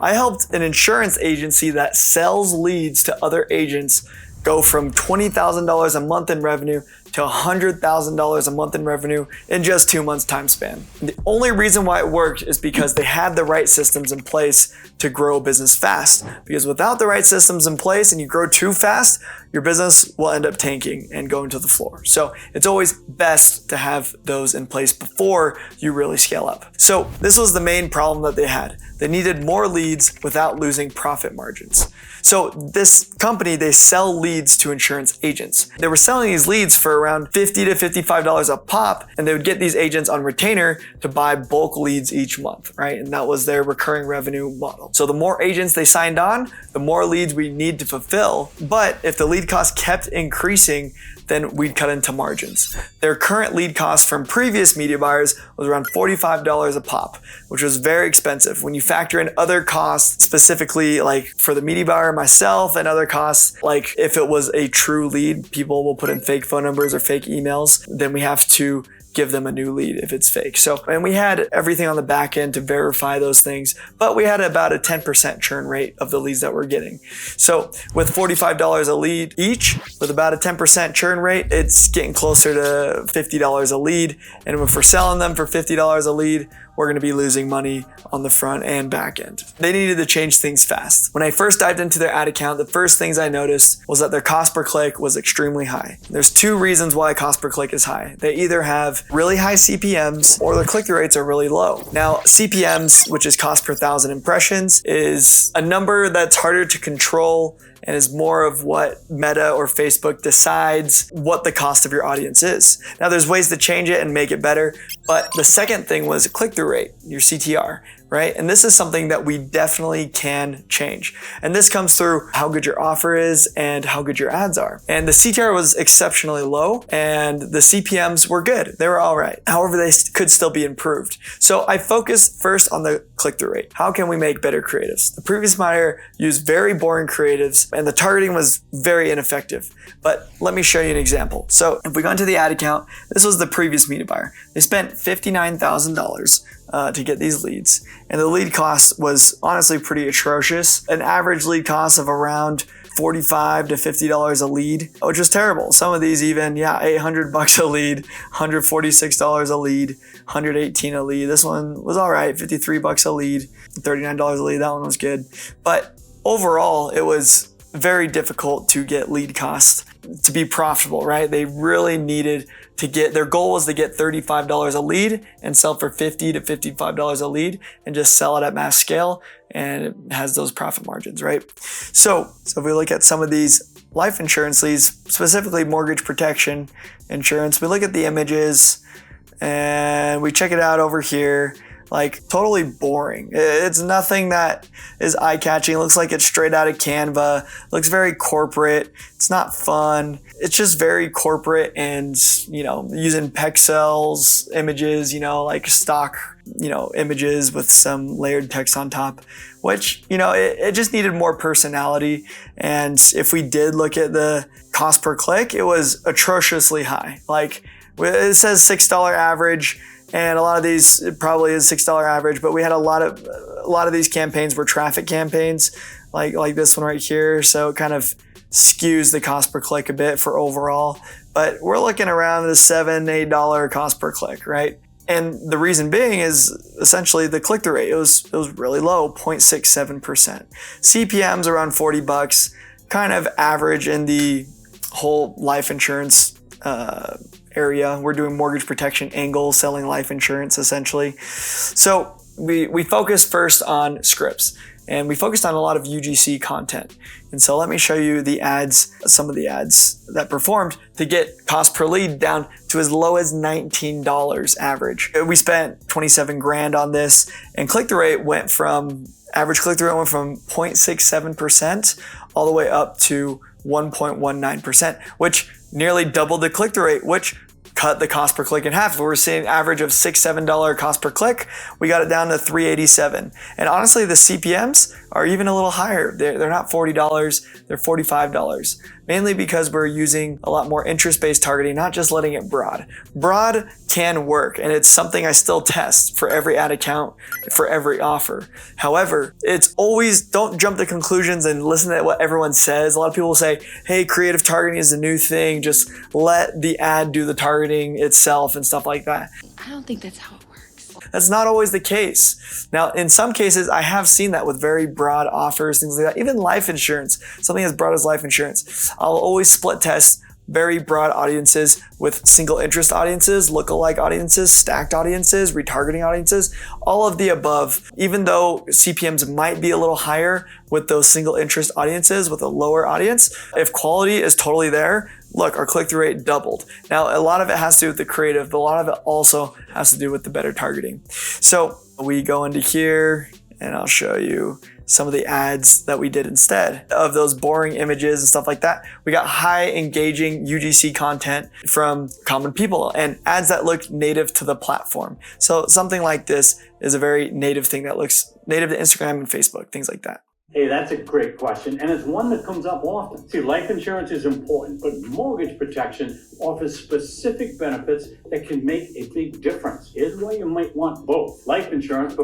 I helped an insurance agency that sells leads to other agents go from $20,000 a month in revenue to $100,000 a month in revenue in just 2 months time span. And the only reason why it worked is because they had the right systems in place to grow a business fast. Because without the right systems in place and you grow too fast, your business will end up tanking and going to the floor. So it's always best to have those in place before you really scale up. So this was the main problem that they had. They needed more leads without losing profit margins. So this company, they sell leads to insurance agents. They were selling these leads for around $50 to $55 a pop, and they would get these agents on retainer to buy bulk leads each month, right? And that was their recurring revenue model. So the more agents they signed on, the more leads we need to fulfill. But if the lead cost kept increasing, then we'd cut into margins. Their current lead cost from previous media buyers was around $45 a pop, which was very expensive. When you factor in other costs, specifically like for the media buyer, myself, and other costs, like if it was a true lead, people will put in fake phone numbers or fake emails, then we have to give them a new lead if it's fake. So, and we had everything on the back end to verify those things, but we had about a 10% churn rate of the leads that we're getting. So with $45 a lead each, with about a 10% churn rate, it's getting closer to $50 a lead. And if we're selling them for $50 a lead, we're going to be losing money on the front and back end. They needed to change things fast. When I first dived into their ad account, the first things I noticed was that their cost per click was extremely high. There's two reasons why cost per click is high. They either have really high CPMs or their click-through rates are really low. Now, CPMs, which is cost per thousand impressions, is a number that's harder to control and is more of what Meta or Facebook decides what the cost of your audience is. Now, there's ways to change it and make it better, but the second thing was click-through rate, your CTR, right? And this is something that we definitely can change. And this comes through how good your offer is and how good your ads are. And the CTR was exceptionally low and the CPMs were good. They were all right. However, they could still be improved. So I focused first on the click-through rate. How can we make better creatives? The previous buyer used very boring creatives and the targeting was very ineffective. But let me show you an example. So if we go into the ad account, this was the previous media buyer. They spent $59,000 to get these leads. And the lead cost was honestly pretty atrocious. An average lead cost of around $45 to $50 a lead, which was terrible. Some of these even, $800 a lead, $146 a lead, $118 a lead. This one was all right, $53 a lead, $39 a lead. That one was good. But overall, it was very difficult to get lead costs to be profitable, right? They really needed to get, their goal was to get $35 a lead and sell for $50 to $55 a lead and just sell it at mass scale, and it has those profit margins, right? So if we look at some of these life insurance leads, specifically mortgage protection insurance, we look at the images and we check it out over here. Like totally boring. It's nothing that is eye-catching. It looks like it's straight out of Canva. It looks very corporate. It's not fun. It's just very corporate and, using pixels, images, like stock, images with some layered text on top, which, it just needed more personality. And if we did look at the cost per click, it was atrociously high. Like it says $6 average. And a lot of these, it probably is $6 average, but we had a lot of these campaigns were traffic campaigns, like this one right here. So it kind of skews the cost per click a bit for overall, but we're looking around the $7, $8 cost per click, right? And the reason being is essentially the click-through rate. It was really low, 0.67%. CPMs around $40, kind of average in the whole life insurance area. We're doing mortgage protection angle, selling life insurance essentially. So we focused first on scripts and we focused on a lot of UGC content. And so let me show you the ads, some of the ads that performed to get cost per lead down to as low as $19 average. We spent 27 grand on this, and click-through rate went from, average click-through rate went from 0.67% all the way up to 1.19%, which nearly doubled the click-through rate, which cut the cost per click in half. If we're seeing average of $6, $7 cost per click, we got it down to $3.87. And honestly, the CPMs are even a little higher. They're not $40, they're $45. mainly because we're using a lot more interest-based targeting, not just letting it broad. Broad can work, and it's something I still test for every ad account, for every offer. However, it's always, don't jump to conclusions and listen to what everyone says. A lot of people say, hey, creative targeting is a new thing, just let the ad do the targeting itself and stuff like that. I don't think that's how it works. That's not always the case. Now, in some cases, I have seen that with very broad offers, things like that. Even life insurance, something as broad as life insurance. I'll always split test very broad audiences with single interest audiences, lookalike audiences, stacked audiences, retargeting audiences, all of the above. Even though CPMs might be a little higher with those single interest audiences with a lower audience, if quality is totally there, look, our click-through rate doubled. Now, a lot of it has to do with the creative, but a lot of it also has to do with the better targeting. So we go into here and I'll show you some of the ads that we did instead of those boring images and stuff like that. We got high engaging UGC content from common people and ads that look native to the platform. So something like this is a very native thing that looks native to Instagram and Facebook, things like that. Hey, that's a great question, and it's one that comes up often. See, life insurance is important, but mortgage protection offers specific benefits that can make a big difference. Here's why you might want both. Life insurance.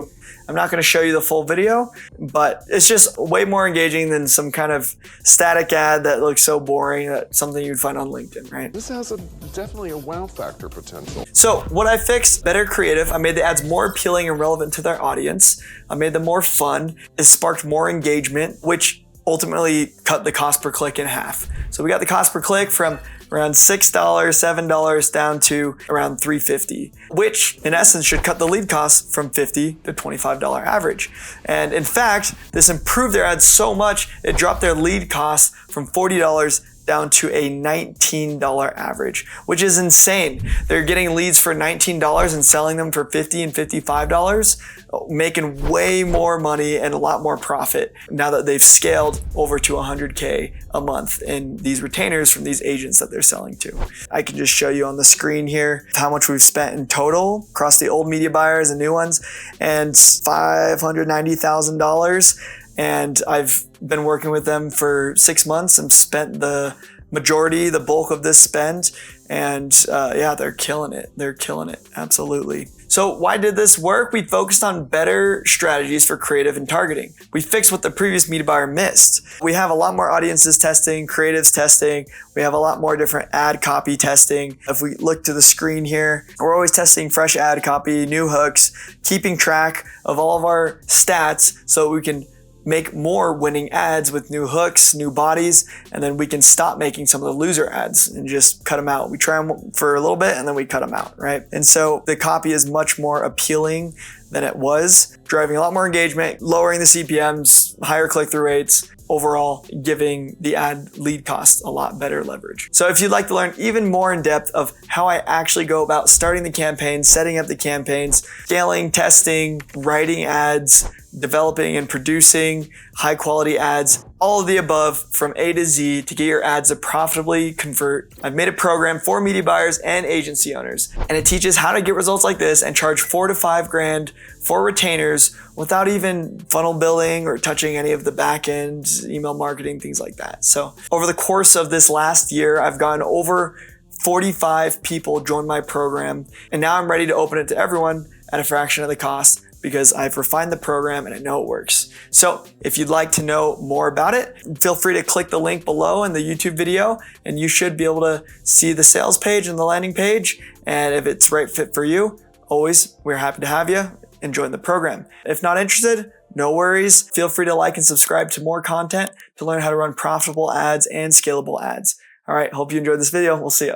I'm not going to show you the full video, but it's just way more engaging than some kind of static ad that looks so boring that something you'd find on LinkedIn, right? This has definitely a wow factor potential. So what I fixed, better creative. I made the ads more appealing and relevant to their audience. I made them more fun. It sparked more engagement, which ultimately cut the cost per click in half. So we got the cost per click from around $6, $7 down to around $3.50, which in essence should cut the lead cost from $50 to $25 average. And in fact, this improved their ads so much, it dropped their lead cost from $40 down to a $19 average, which is insane. They're getting leads for $19 and selling them for $50 and $55, making way more money and a lot more profit now that they've scaled over to 100K a month in these retainers from these agents that they're selling to. I can just show you on the screen here how much we've spent in total across the old media buyers and new ones, and $590,000. And I've been working with them for 6 months and spent the majority, the bulk of this spend. And yeah, they're killing it. They're killing it. Absolutely. So why did this work? We focused on better strategies for creative and targeting. We fixed what the previous media buyer missed. We have a lot more audiences testing, creatives testing. We have a lot more different ad copy testing. If we look to the screen here, we're always testing fresh ad copy, new hooks, keeping track of all of our stats so we can make more winning ads with new hooks, new bodies, and then we can stop making some of the loser ads and just cut them out. We try them for a little bit and then we cut them out, right? And so the copy is much more appealing than it was, driving a lot more engagement, lowering the CPMs, higher click-through rates, overall giving the ad lead costs a lot better leverage. So if you'd like to learn even more in depth of how I actually go about starting the campaign, setting up the campaigns, scaling, testing, writing ads, developing and producing high quality ads, all of the above from A to Z to get your ads to profitably convert, I've made a program for media buyers and agency owners, and it teaches how to get results like this and charge $4 to $5 grand for retainers without even funnel billing or touching any of the back end, email marketing, things like that. So over the course of this last year, I've gotten over 45 people join my program, and now I'm ready to open it to everyone at a fraction of the cost, because I've refined the program and I know it works. So if you'd like to know more about it, feel free to click the link below in the YouTube video and you should be able to see the sales page and the landing page. And if it's right fit for you, always, we're happy to have you and join the program. If not interested, no worries. Feel free to like and subscribe to more content to learn how to run profitable ads and scalable ads. All right, hope you enjoyed this video. We'll see you.